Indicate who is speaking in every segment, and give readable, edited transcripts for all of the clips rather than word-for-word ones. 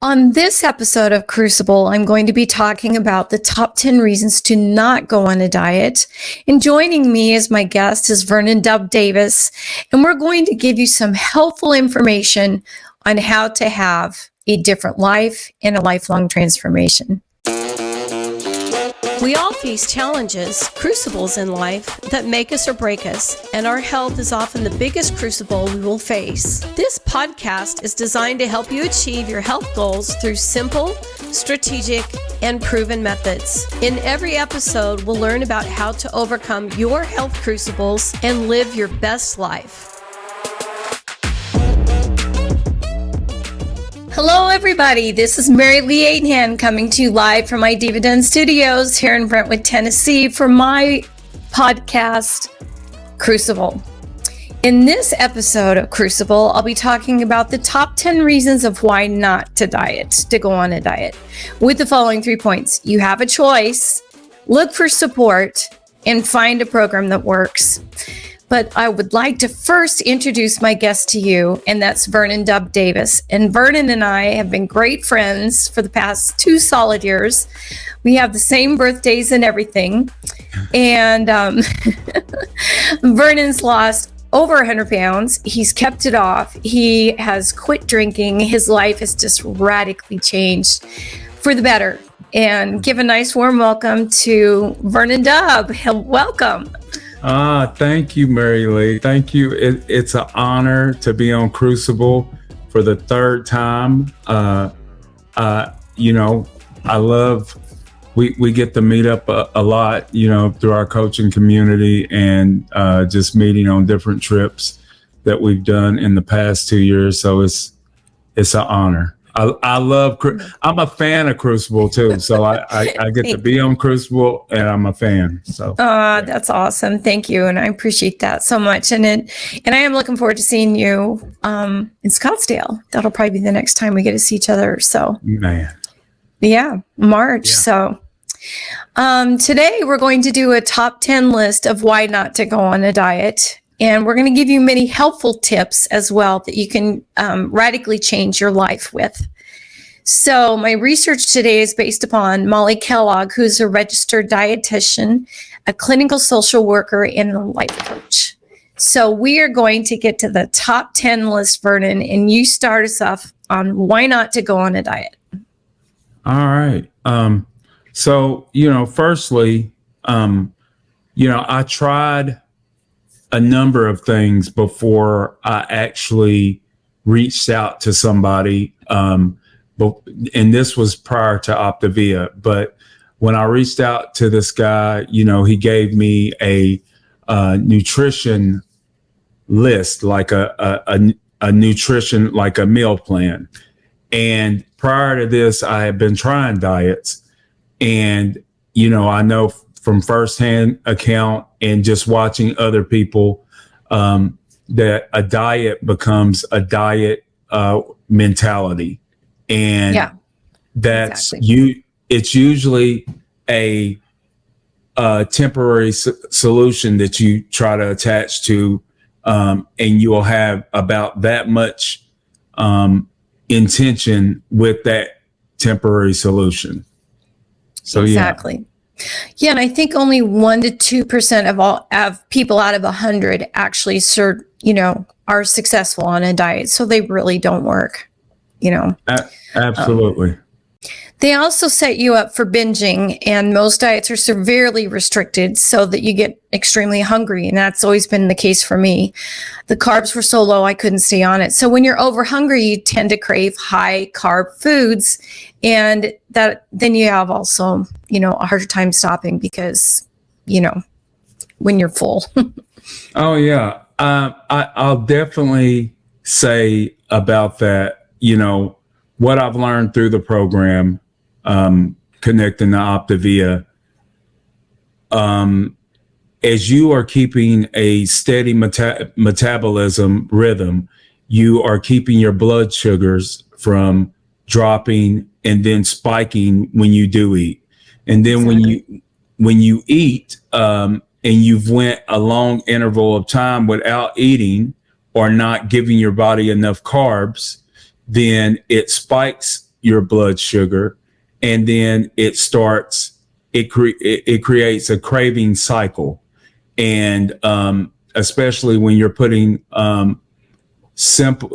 Speaker 1: On this episode of Crucible, I'm going to be talking about the top 10 reasons to not go on a diet. And joining me as my guest is Vernon Davis. And we're going to give you some helpful information on how to have a different life and a lifelong transformation. We all face challenges, crucibles in life that make us or break us, and our health is often the biggest crucible we will face. This podcast is designed to help you achieve your health goals through simple, strategic, and proven methods. In every episode, we'll learn about how to overcome your health crucibles and live your best life. Hello, everybody. This is MaryLee Aithan coming to you live from my Diva Den Studios here in Brentwood, Tennessee for my podcast, Crucible. In this episode of Crucible, I'll be talking about the top 10 reasons of why not to go on a diet, with the following 3 points. You have a choice, look for support, and find a program that works. But I would like to first introduce my guest to you, and that's Vernon Davis. And Vernon and I have been great friends for the past 2 solid years. We have the same birthdays and everything. And Vernon's lost over 100 pounds. He's kept it off. He has quit drinking. His life has just radically changed for the better. And give a nice warm welcome to Vernon Dub. Welcome.
Speaker 2: Thank you, MaryLee. Thank you. It's an honor to be on Crucible for the 3rd time. I love, we get to meet up a lot, through our coaching community and just meeting on different trips that we've done in the past 2 years. So it's an honor. I'm a fan of Crucible too. So I get to be on Crucible and I'm a fan. So
Speaker 1: that's awesome. Thank you. And I appreciate that so much. And I am looking forward to seeing you in Scottsdale. That'll probably be the next time we get to see each other. So March. Yeah. So today we're going to do a top 10 list of why not to go on a diet. And we're going to give you many helpful tips as well that you can radically change your life with. So my research today is based upon Molly Kellogg, who's a registered dietitian, a clinical social worker, and a life coach. So we are going to get to the top 10 list, Vernon, and you start us off on why not to go on a diet.
Speaker 2: All right. Firstly, I tried a number of things before I actually reached out to somebody. And this was prior to Optavia, but when I reached out to this guy, he gave me a nutrition list, like a nutrition, like a meal plan. And prior to this, I had been trying diets, and, I know from firsthand account and just watching other people, that a diet becomes a diet mentality. And that's it's usually a temporary solution that you try to attach to, and you'll have about that much intention with that temporary solution. So
Speaker 1: exactly. Yeah, and I think only 1 to 2% of people out of 100 actually are successful on a diet. So they really don't work,
Speaker 2: Absolutely.
Speaker 1: They also set you up for binging, and most diets are severely restricted so that you get extremely hungry. And that's always been the case for me. The carbs were so low, I couldn't stay on it. So when you're over hungry, you tend to crave high carb foods. And then you have also, a harder time stopping because, when you're full.
Speaker 2: Oh, yeah. I'll definitely say about that, what I've learned through the program, connecting to Optavia, as you are keeping a steady metabolism rhythm, you are keeping your blood sugars from dropping and then spiking when you do eat. And then when you eat, and you've went a long interval of time without eating or not giving your body enough carbs, then it spikes your blood sugar, and then it creates a craving cycle. And especially when you're putting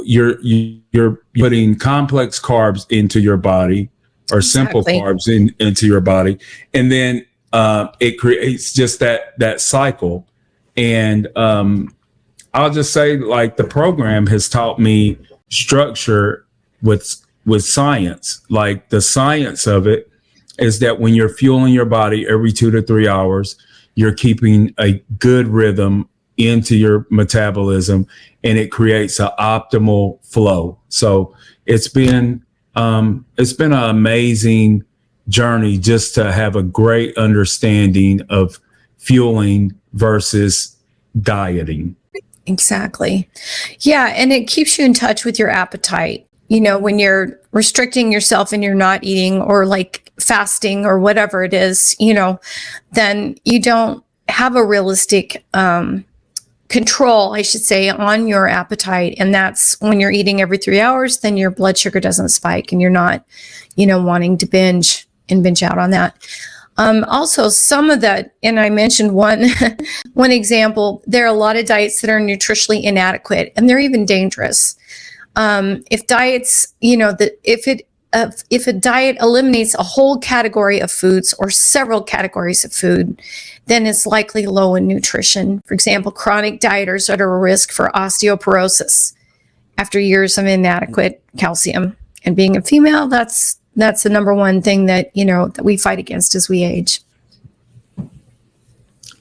Speaker 2: you're putting complex carbs into your body, or simple carbs into your body, and then it creates just that cycle. And I'll just say, like, the program has taught me structure with science. Like, the science of it is that when you're fueling your body every 2 to 3 hours, you're keeping a good rhythm into your metabolism, and it creates an optimal flow. So it's been an amazing journey just to have a great understanding of fueling versus dieting.
Speaker 1: Exactly. Yeah. And it keeps you in touch with your appetite. When you're restricting yourself and you're not eating, or like fasting or whatever it is, then you don't have a realistic control, I should say, on your appetite. And that's when you're eating every 3 hours, then your blood sugar doesn't spike and you're not, wanting to binge out on that. Also, some of that, and I mentioned one example, there are a lot of diets that are nutritionally inadequate, and they're even dangerous. If diets, if a diet eliminates a whole category of foods or several categories of food, then it's likely low in nutrition. For example, chronic dieters are at a risk for osteoporosis after years of inadequate calcium. And being a female, that's the number one thing that that we fight against as we age.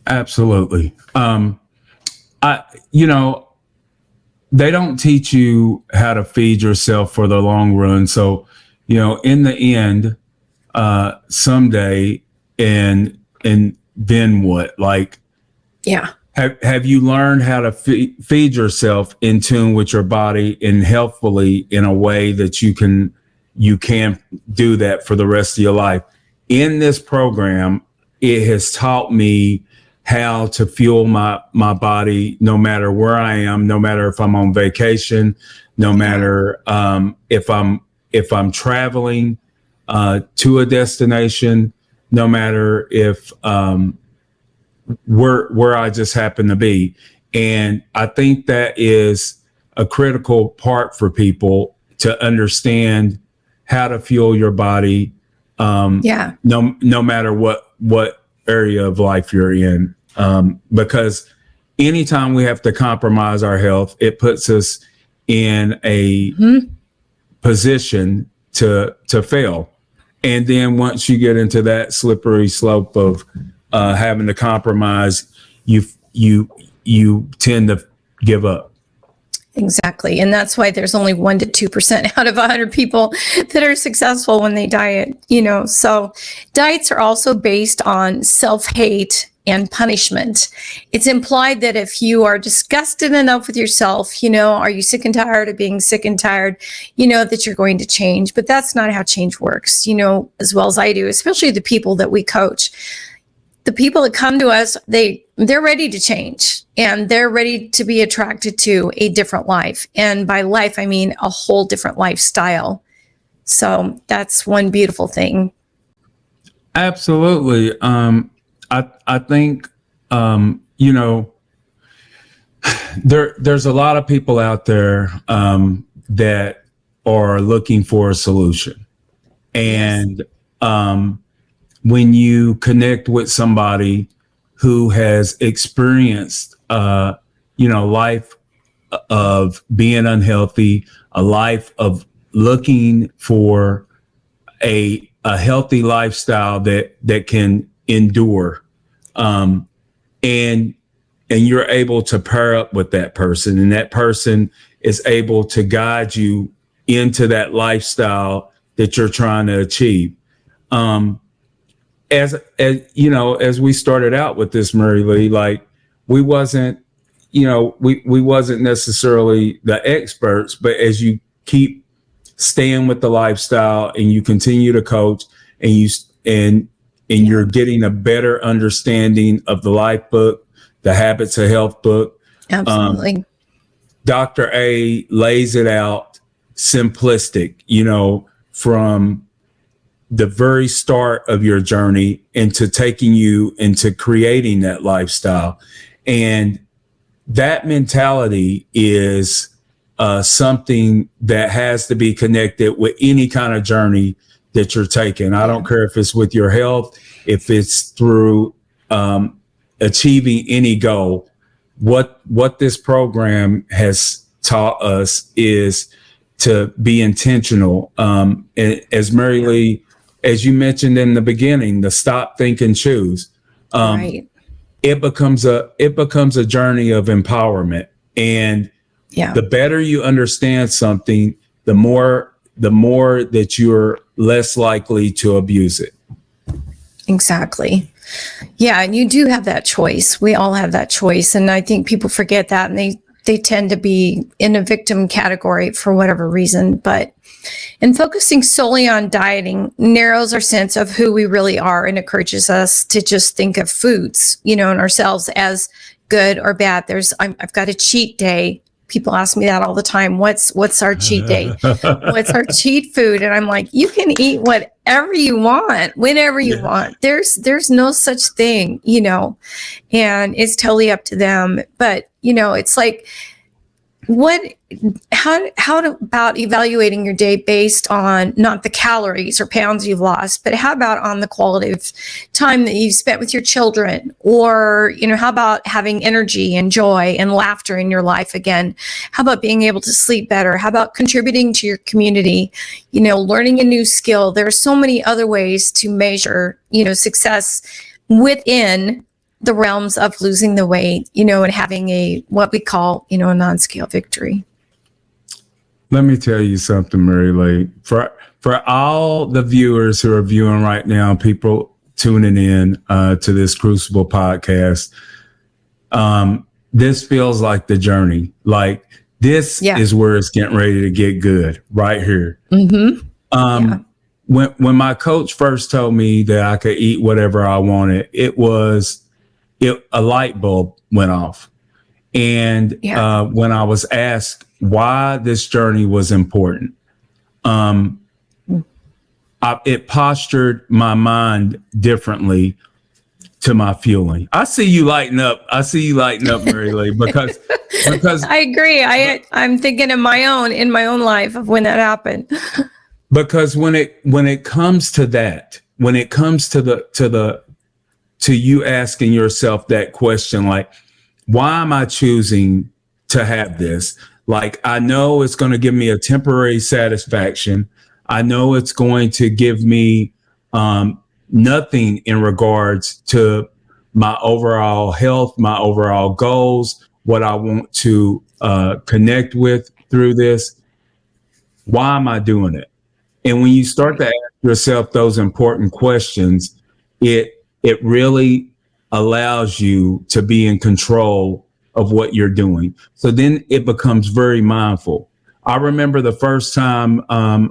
Speaker 2: Absolutely. They don't teach you how to feed yourself for the long run. So, in the end, someday, and then what? Like,
Speaker 1: yeah.
Speaker 2: Have you learned how to feed yourself in tune with your body and healthfully in a way that you can do that for the rest of your life? In this program, it has taught me how to fuel my body no matter where I am, no matter if I'm on vacation, no matter if I'm traveling to a destination, no matter if where I just happen to be. And I think that is a critical part for people to understand how to fuel your body. No matter what area of life you're in. Because anytime we have to compromise our health, it puts us in a position to fail. And then once you get into that slippery slope of having to compromise, you tend to give up.
Speaker 1: Exactly. And that's why there's only 1% to 2% out of 100 people that are successful when they diet, So diets are also based on self-hate and punishment. It's implied that if you are disgusted enough with yourself, are you sick and tired of being sick and tired, that you're going to change. But that's not how change works, as well as I do, especially the people that we coach. The people that come to us, they're ready to change, and they're ready to be attracted to a different life. And by life, I mean a whole different lifestyle. So that's one beautiful thing.
Speaker 2: Absolutely. I think, there's a lot of people out there that are looking for a solution. And when you connect with somebody who has experienced, life of being unhealthy, a life of looking for a healthy lifestyle that can endure, and you're able to pair up with that person, and that person is able to guide you into that lifestyle that you're trying to achieve. As we started out with this, MaryLee, like, we wasn't necessarily the experts, but as you keep staying with the lifestyle and you continue to coach, and you're getting a better understanding of the life book, the Habits of Health book.
Speaker 1: Absolutely.
Speaker 2: Dr. A lays it out simplistic, from the very start of your journey into taking you into creating that lifestyle. And that mentality is something that has to be connected with any kind of journey that you're taking. I don't care if it's with your health, if it's through achieving any goal. What this program has taught us is to be intentional. And as MaryLee, as you mentioned in the beginning, the stop, think, and choose.
Speaker 1: Right.
Speaker 2: It becomes a journey of empowerment. And the better you understand something, the more that you're less likely to abuse it.
Speaker 1: Exactly. Yeah, and you do have that choice. We all have that choice. And I think people forget that, and they tend to be in a victim category for whatever reason. But in focusing solely on dieting narrows our sense of who we really are and encourages us to just think of foods, and ourselves as good or bad. I've got a cheat day. People ask me that all the time. What's our cheat day? What's our cheat food? And I'm like, you can eat whatever you want, whenever you want. There's no such thing, and it's totally up to them. But, it's like, how about evaluating your day based on not the calories or pounds you've lost, but how about on the quality of time that you've spent with your children? Or, how about having energy and joy and laughter in your life again? How about being able to sleep better? How about contributing to your community, learning a new skill? There are so many other ways to measure, success within the realms of losing the weight, and having what we call, a non-scale victory.
Speaker 2: Let me tell you something, MaryLee. For all the viewers who are viewing right now, people tuning in to this Crucible podcast, this feels like the journey. Like this is where it's getting ready to get good, right here. Mm-hmm. When my coach first told me that I could eat whatever I wanted, a light bulb went off. And when I was asked why this journey was important, it postured my mind differently to my fueling. I see you lighting up, MaryLee, because
Speaker 1: I agree. I'm thinking in my own life of when that happened.
Speaker 2: Because when it comes to that, when it comes to you asking yourself that question, like, why am I choosing to have this? Like, I know it's going to give me a temporary satisfaction. I know it's going to give me nothing in regards to my overall health, my overall goals, what I want to connect with through this. Why am I doing it? And when you start to ask yourself those important questions, it really allows you to be in control of what you're doing. So then it becomes very mindful. I remember the first time I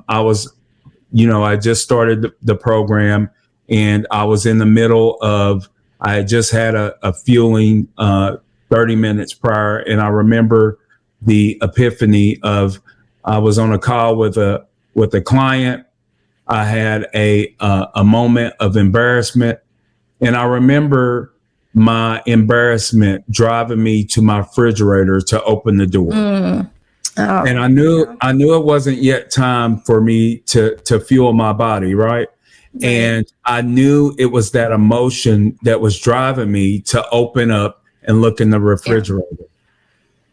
Speaker 2: just started the program, and I was in the middle of, I had just had a fueling 30 minutes prior. And I remember the epiphany of, I was on a call with a client. I had a moment of embarrassment. And I remember my embarrassment driving me to my refrigerator to open the door. Oh, and I knew it wasn't yet time for me to fuel my body, right? And I knew it was that emotion that was driving me to open up and look in the refrigerator.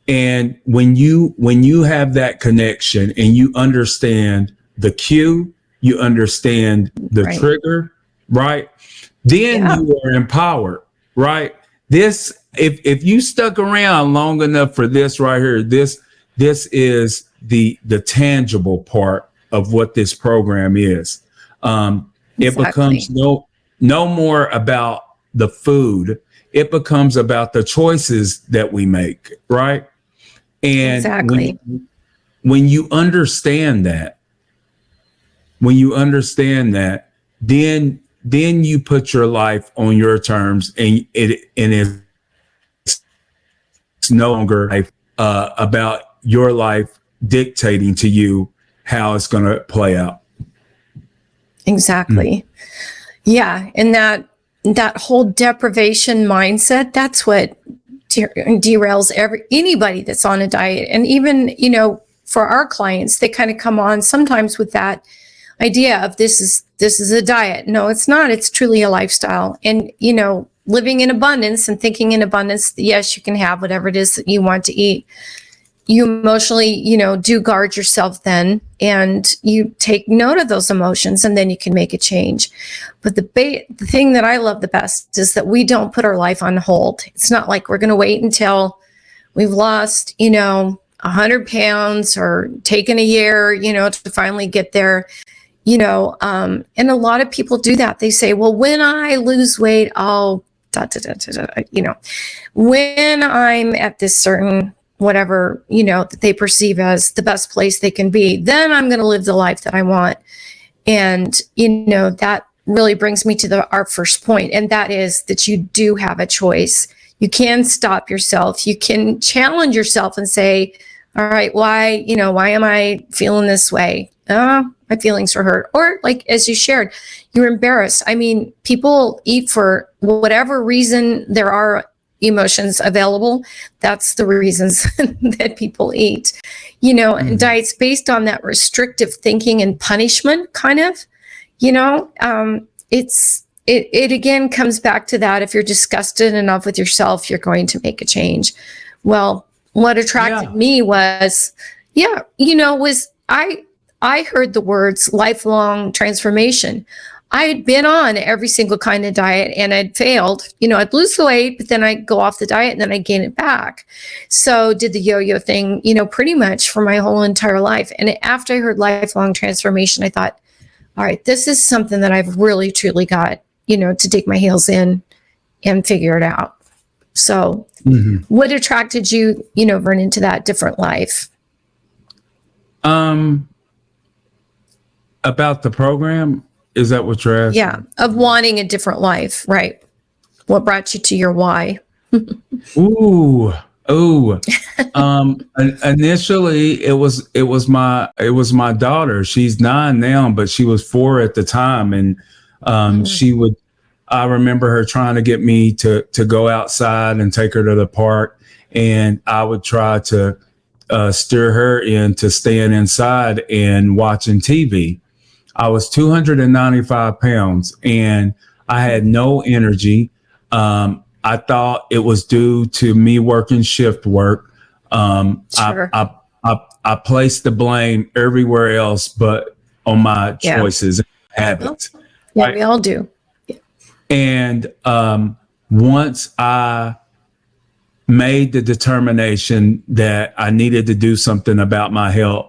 Speaker 2: And when you have that connection and you understand the cue, you understand the trigger, right? Then you are empowered, right? This, if you stuck around long enough for this right here, this is the tangible part of what this program is. It becomes no more about the food. It becomes about the choices that we make, right? And when you understand that, then you put your life on your terms, and it's no longer about your life dictating to you how it's going to play out.
Speaker 1: Exactly. Yeah. And that whole deprivation mindset, that's what derails anybody that's on a diet. And even, for our clients, they kind of come on sometimes with that idea of this is a diet. No, it's not. It's truly a lifestyle. And, living in abundance and thinking in abundance, yes, you can have whatever it is that you want to eat. You emotionally, do guard yourself then, and you take note of those emotions, and then you can make a change. But the thing that I love the best is that we don't put our life on hold. It's not like we're going to wait until we've lost, 100 pounds or taken a year, to finally get there. And a lot of people do that. They say, well, when I lose weight, I'll, when I'm at this certain whatever, that they perceive as the best place they can be, then I'm going to live the life that I want. And, that really brings me to our first point. And that is that you do have a choice. You can stop yourself. You can challenge yourself and say, all right, why am I feeling this way? My feelings are hurt. Or like, as you shared, you're embarrassed. I mean, people eat for whatever reason there are emotions available. That's the reasons that people eat, and diets based on that restrictive thinking and punishment kind of, it again comes back to that. If you're disgusted enough with yourself, you're going to make a change. Well, what attracted me was, I heard the words lifelong transformation. I had been on every single kind of diet and I'd failed. I'd lose the weight, but then I'd go off the diet and then I'd gain it back. So did the yo-yo thing, pretty much for my whole entire life. And after I heard lifelong transformation, I thought, all right, this is something that I've really, truly got, to dig my heels in and figure it out. So what attracted you, Vernon, to that different life?
Speaker 2: About the program, is that what you're asking?
Speaker 1: Yeah, of wanting a different life, right? What brought you to your why?
Speaker 2: Initially, it was my daughter. She's 9 now, but she was 4 at the time, and I remember her trying to get me to go outside and take her to the park, and I would try to steer her into staying inside and watching TV. I was 295 pounds and I had no energy. I thought it was due to me working shift work.
Speaker 1: Sure.
Speaker 2: I placed the blame everywhere else but on my choices and habits.
Speaker 1: Yeah, right? We all do. Yeah.
Speaker 2: And once I made the determination that I needed to do something about my health,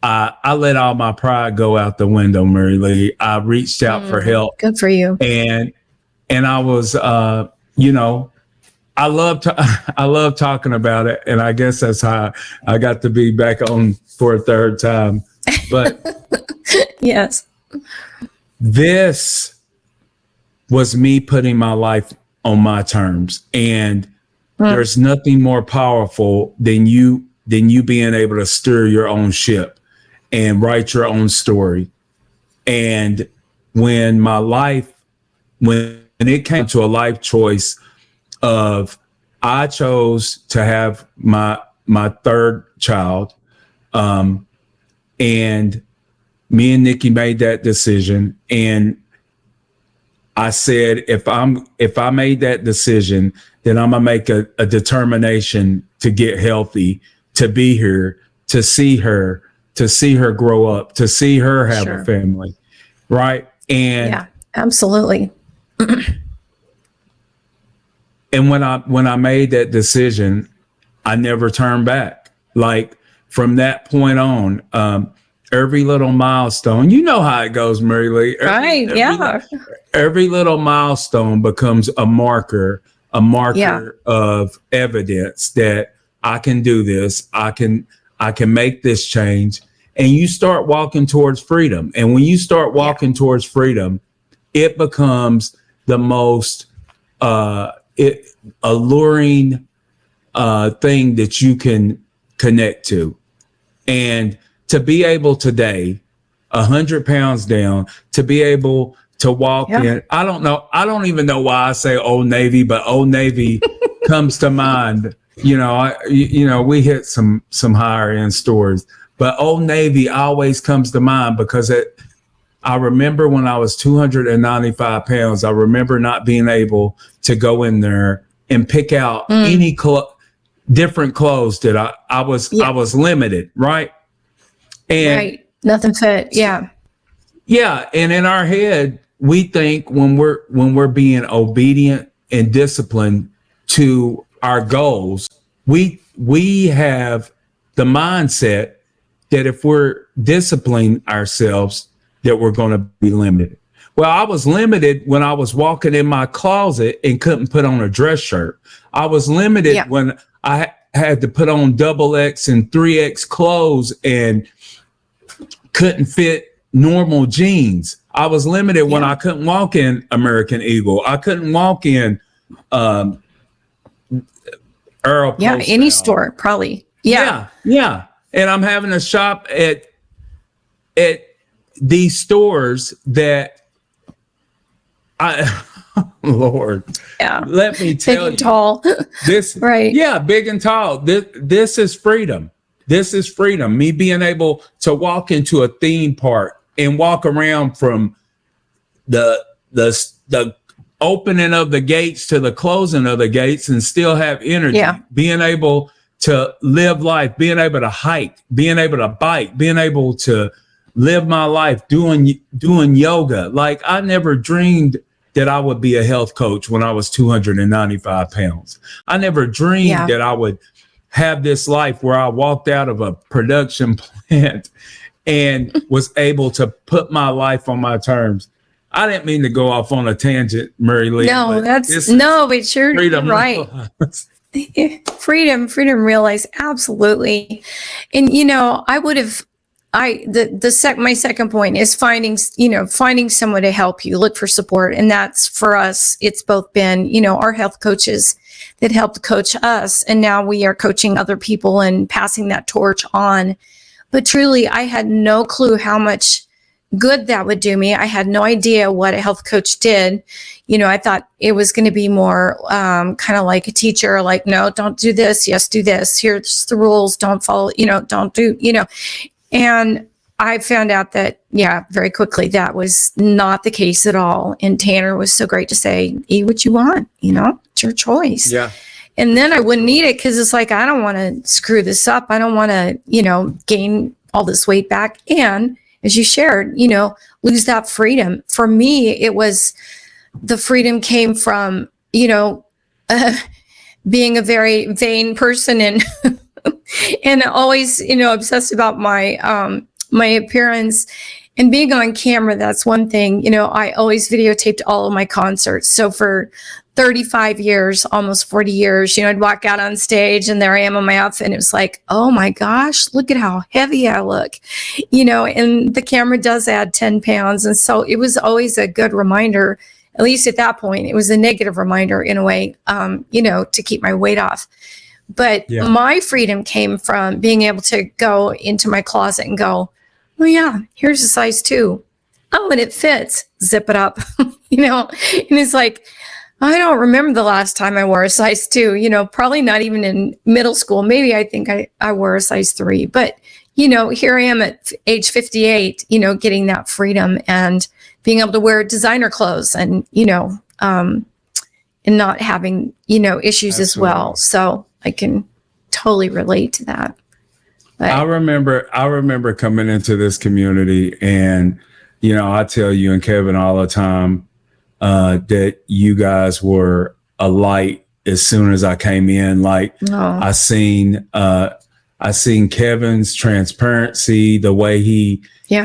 Speaker 2: I let all my pride go out the window, MaryLee. I reached out for help.
Speaker 1: Good for you.
Speaker 2: And I was, I love talking about it. And I guess that's how I got to be back on for a third time. But
Speaker 1: yes,
Speaker 2: this was me putting my life on my terms. And there's nothing more powerful than you being able to steer your own ship and write your own story. And when it came to a life choice of, I chose to have my third child, and me and Nikki made that decision. And I said, if I made that decision, then I'm gonna make a determination to get healthy, to be here, to see her grow up, to see her have a family, right? And
Speaker 1: yeah, absolutely.
Speaker 2: And when I made that decision, I never turned back. Like from that point on, every little milestone, you know how it goes, MaryLee. Every little milestone becomes a marker of evidence that I can do this. I can make this change. And you start walking towards freedom. And when you start walking towards freedom, it becomes the most alluring thing that you can connect to. And to be able today, 100 pounds down, to be able to walk in. I don't know. I don't even know why I say Old Navy, but Old Navy comes to mind. You know, we hit some higher end stores, but Old Navy always comes to mind because I remember when I was 295 pounds, I remember not being able to go in there and pick out any different clothes that I was limited. Right. And
Speaker 1: nothing fit. Yeah.
Speaker 2: Yeah. And in our head, we think when we're being obedient and disciplined to our goals, we have the mindset that if we're disciplining ourselves, that we're going to be limited. Well, I was limited when I was walking in my closet and couldn't put on a dress shirt. I was limited when I had to put on XX and 3X clothes and couldn't fit normal jeans. I was limited when I couldn't walk in American Eagle. I couldn't walk in Earl Post
Speaker 1: any store, probably.
Speaker 2: Yeah. And I'm having to shop at these stores that Lord, let me tell you,
Speaker 1: big and tall.
Speaker 2: This, big and tall. This is freedom. This is freedom. Me being able to walk into a theme park and walk around from the opening of the gates to the closing of the gates and still have energy. Being able to live life, being able to hike, being able to bike, being able to live my life doing yoga. Like, I never dreamed that I would be a health coach when I was 295 pounds. I never dreamed that I would have this life where I walked out of a production plant and was able to put my life on my terms. I didn't mean to go off on a tangent, MaryLee.
Speaker 1: But you're
Speaker 2: freedom,
Speaker 1: right. freedom realized, absolutely. And you know, my second point is finding someone to help you, look for support. And that's, for us, it's both been, our health coaches that helped coach us. And now we are coaching other people and passing that torch on. But truly, I had no clue how much good that would do me. I had no idea what a health coach did. I thought it was going to be more kind of like a teacher, like, no, don't do this. Yes, do this. Here's the rules. Don't follow, don't do, And I found out that, very quickly, that was not the case at all. And Tanner was so great to say, eat what you want, it's your choice.
Speaker 2: Yeah.
Speaker 1: And then I wouldn't eat it because it's like, I don't want to screw this up. I don't want to, gain all this weight back. And as you shared, lose that freedom. For me, it was, the freedom came from, being a very vain person and and always, obsessed about my my appearance and being on camera. That's one thing. I always videotaped all of my concerts. So for 35 years, almost 40 years, I'd walk out on stage and there I am in my outfit. And it was like, oh my gosh, look at how heavy I look, and the camera does add 10 pounds. And so it was always a good reminder, at least at that point. It was a negative reminder in a way, to keep my weight off. But my freedom came from being able to go into my closet and go, oh yeah, here's a size 2. Oh, and it fits. Zip it up, and it's like, I don't remember the last time I wore a size 2, probably not even in middle school. Maybe I think I wore a size 3, but here I am at age 58, getting that freedom and being able to wear designer clothes and, and not having, issues as well. So I can totally relate to that. But
Speaker 2: I remember coming into this community and, I tell you and Kevin all the time, that you guys were a light as soon as I came in. Like, I seen Kevin's transparency, the way he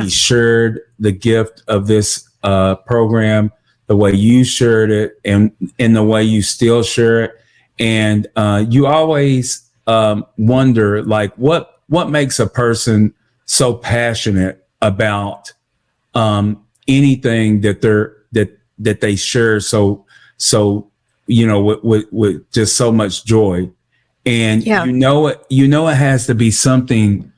Speaker 2: shared the gift of this program, the way you shared it, and the way you still share it. And you always wonder, like, what makes a person so passionate about anything that they share so with just so much joy. And it has to be something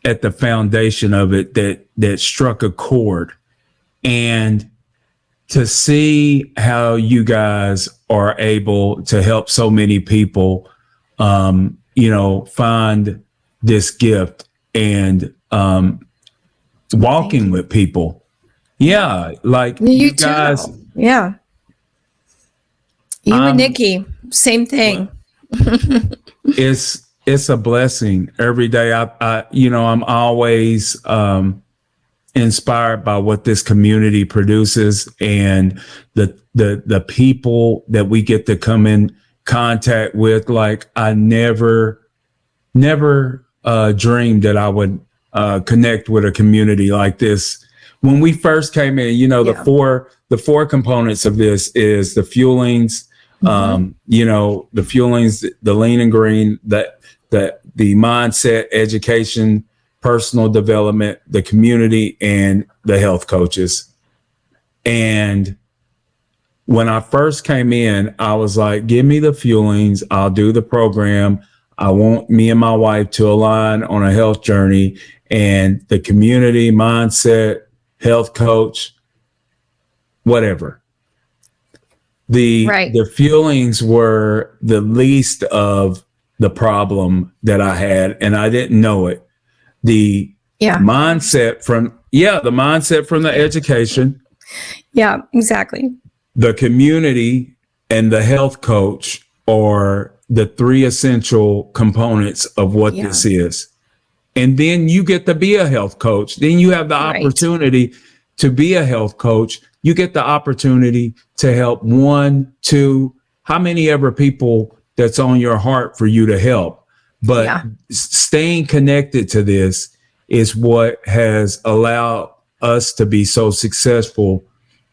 Speaker 2: at the foundation of it that struck a chord. And to see how you guys are able to help so many people, find this gift and walking with people. Yeah, like you guys.
Speaker 1: Too. Yeah. You and Nikki, same thing.
Speaker 2: It's a blessing every day. I'm always inspired by what this community produces and the people that we get to come in contact with. Like I never dreamed that I would connect with a community like this. When we first came in, the four components of this is the fuelings, the fuelings, the lean and green, the mindset, education, personal development, the community, and the health coaches. And when I first came in, I was like, give me the fuelings. I'll do the program. I want me and my wife to align on a health journey, and the community, mindset, health coach, whatever. The fuelings were the least of the problem that I had, and I didn't know it. The mindset from the education.
Speaker 1: Yeah, exactly.
Speaker 2: The community and the health coach are the three essential components of what this is. And then you get to be a health coach. Then you have the opportunity to be a health coach. You get the opportunity to help 1, 2, how many ever people that's on your heart for you to help. But staying connected to this is what has allowed us to be so successful,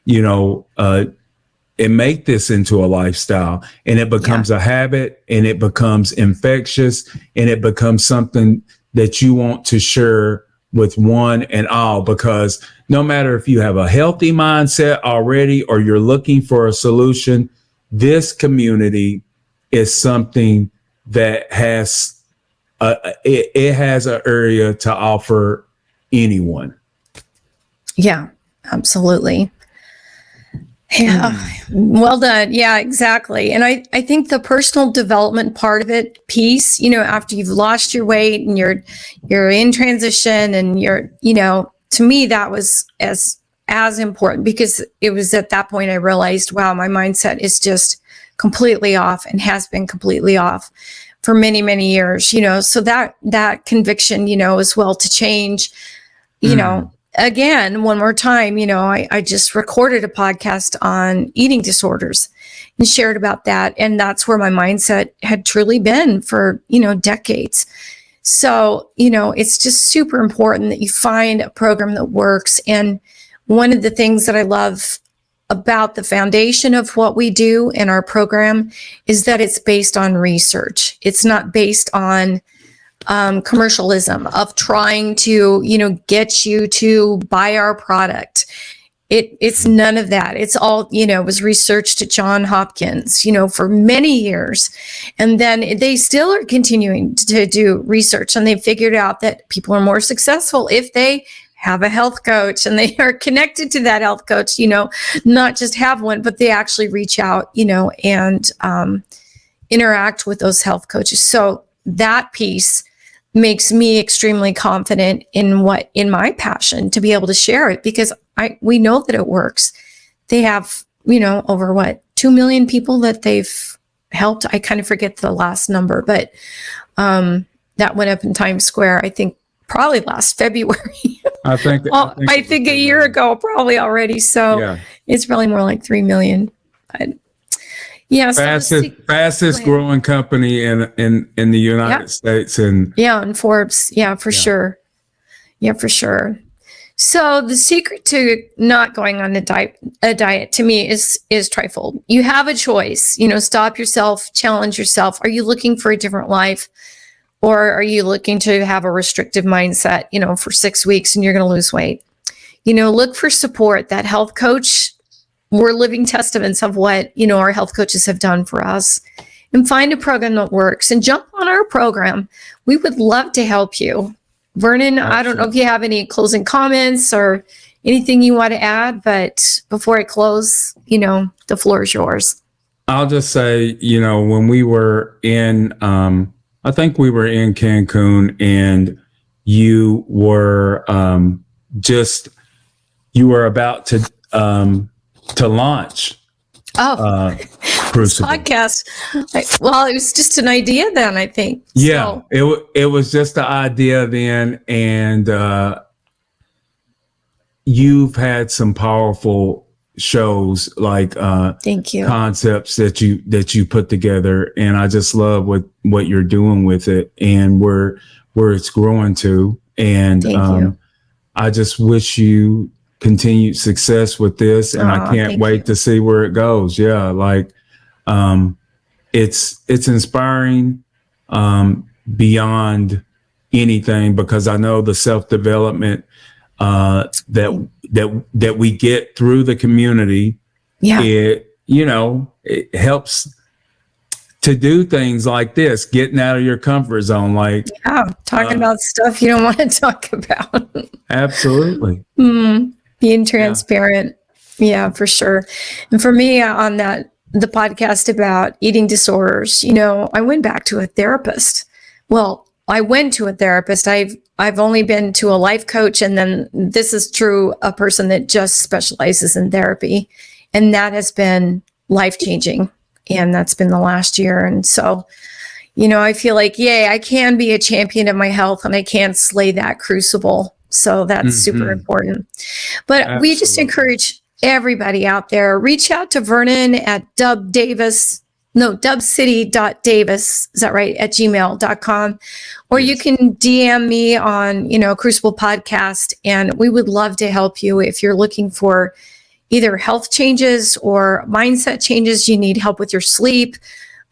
Speaker 2: and make this into a lifestyle. And it becomes a habit, and it becomes infectious, and it becomes something that you want to share with one and all, because no matter if you have a healthy mindset already or you're looking for a solution, this community is something that has it has an area to offer anyone.
Speaker 1: Yeah, absolutely. Yeah, well done. Yeah, exactly. And I think the personal development part of it, piece, after you've lost your weight and you're in transition and to me, that was as important, because it was at that point I realized, wow, my mindset is just completely off and has been completely off for many, many years, so that conviction, as well, to change, again, one more time, I just recorded a podcast on eating disorders and shared about that. And that's where my mindset had truly been for, decades. So, it's just super important that you find a program that works. And one of the things that I love about the foundation of what we do in our program is that it's based on research. It's not based on commercialism of trying to, get you to buy our product. It's none of that. It's all, it was researched at Johns Hopkins, for many years. And then they still are continuing to do research, and they figured out that people are more successful if they have a health coach and they are connected to that health coach, not just have one, but they actually reach out, and interact with those health coaches. So that piece makes me extremely confident in my passion to be able to share it, because we know that it works. They have, over 2 million people that they've helped. I kind of forget the last number, but that went up in Times Square, I think probably last February.
Speaker 2: I think
Speaker 1: a year ago, probably already. So it's probably more like 3 million. But yeah,
Speaker 2: fastest growing company in the United States, and
Speaker 1: Forbes, for sure. Yeah, for sure. So the secret to not going on a diet to me is trifold. You have a choice. Stop yourself, challenge yourself. Are you looking for a different life, or are you looking to have a restrictive mindset? For 6 weeks and you're going to lose weight. Look for support. That health coach. We're living testaments of what, our health coaches have done for us, and find a program that works and jump on our program. We would love to help you. Vernon, I don't know if you have any closing comments or anything you want to add, but before I close, the floor is yours.
Speaker 2: I'll just say, when we were in, I think we were in Cancun, and you were you were about to launch Crucible
Speaker 1: podcast. Well, it was just an idea then, I think.
Speaker 2: Yeah, so. It was just the idea then, and you've had some powerful shows, like
Speaker 1: thank you,
Speaker 2: concepts that you put together, and I just love what you're doing with it and where it's growing to. And
Speaker 1: thank you.
Speaker 2: I just wish you continued success with this, and I can't wait to see where it goes. Yeah, like it's inspiring beyond anything, because I know the self-development that we get through the community. Yeah, it helps to do things like this, getting out of your comfort zone, like
Speaker 1: talking about stuff you don't want to talk about.
Speaker 2: Absolutely.
Speaker 1: Being transparent. Yeah, for sure. And for me, on the podcast about eating disorders, I went back to a therapist. Well, I went to a therapist. I've only been to a life coach, and then this is true, a person that just specializes in therapy. And that has been life-changing. And that's been the last year. And so, I feel like, yay, I can be a champion of my health, and I can slay that crucible. So that's super important. But we just encourage everybody out there, reach out to Vernon at dubcity.davis. Is that right? At gmail.com. Or you can DM me on, Crucible Podcast. And we would love to help you if you're looking for either health changes or mindset changes. You need help with your sleep.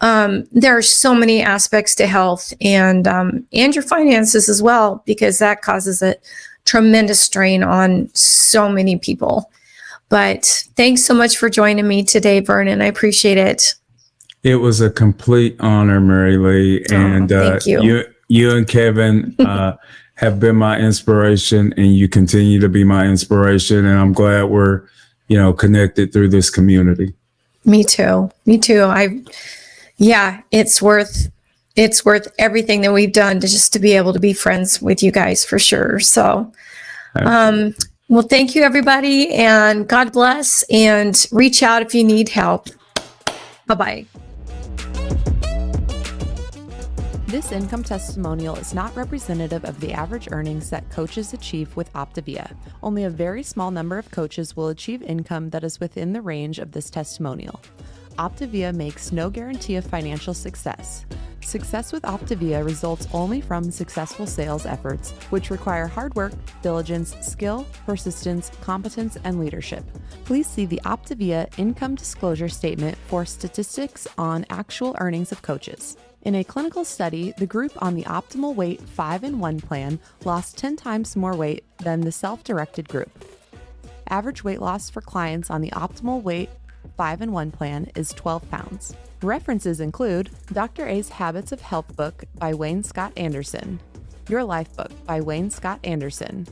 Speaker 1: There are so many aspects to health, and your finances as well, because that causes a tremendous strain on so many people. But thanks so much for joining me today, Vernon. I appreciate it.
Speaker 2: It was a complete honor, MaryLee. And
Speaker 1: thank you.
Speaker 2: You and Kevin have been my inspiration, and you continue to be my inspiration. And I'm glad we're, connected through this community.
Speaker 1: Me too. It's worth everything that we've done to be able to be friends with you guys, for sure. So, well, thank you, everybody, and God bless, and reach out if you need help. Bye-bye.
Speaker 3: This income testimonial is not representative of the average earnings that coaches achieve with Optavia. Only a very small number of coaches will achieve income that is within the range of this testimonial. Optavia makes no guarantee of financial success. Success with Optavia results only from successful sales efforts, which require hard work, diligence, skill, persistence, competence, and leadership. Please see the Optavia income disclosure statement for statistics on actual earnings of coaches. In a clinical study, the group on the Optimal Weight 5-in-1 plan lost 10 times more weight than the self-directed group. Average weight loss for clients on the Optimal Weight 5-in-1 plan is 12 pounds. References include Dr. A's Habits of Health book by Wayne Scott Anderson, Your Life book by Wayne Scott Anderson,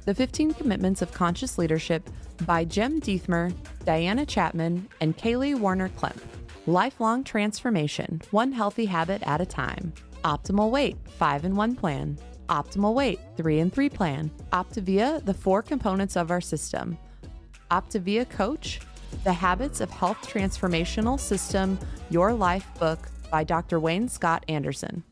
Speaker 3: The 15 Commitments of Conscious Leadership by Jem Diethmer, Diana Chapman, and Kaylee Warner-Klemp, Lifelong Transformation, One Healthy Habit at a Time, Optimal Weight 5-in-1 plan, Optimal Weight 3-in-3 plan, Optavia, the 4 components of our system, Optavia Coach, The Habits of Health Transformational System, Your Life book by Dr. Wayne Scott Anderson.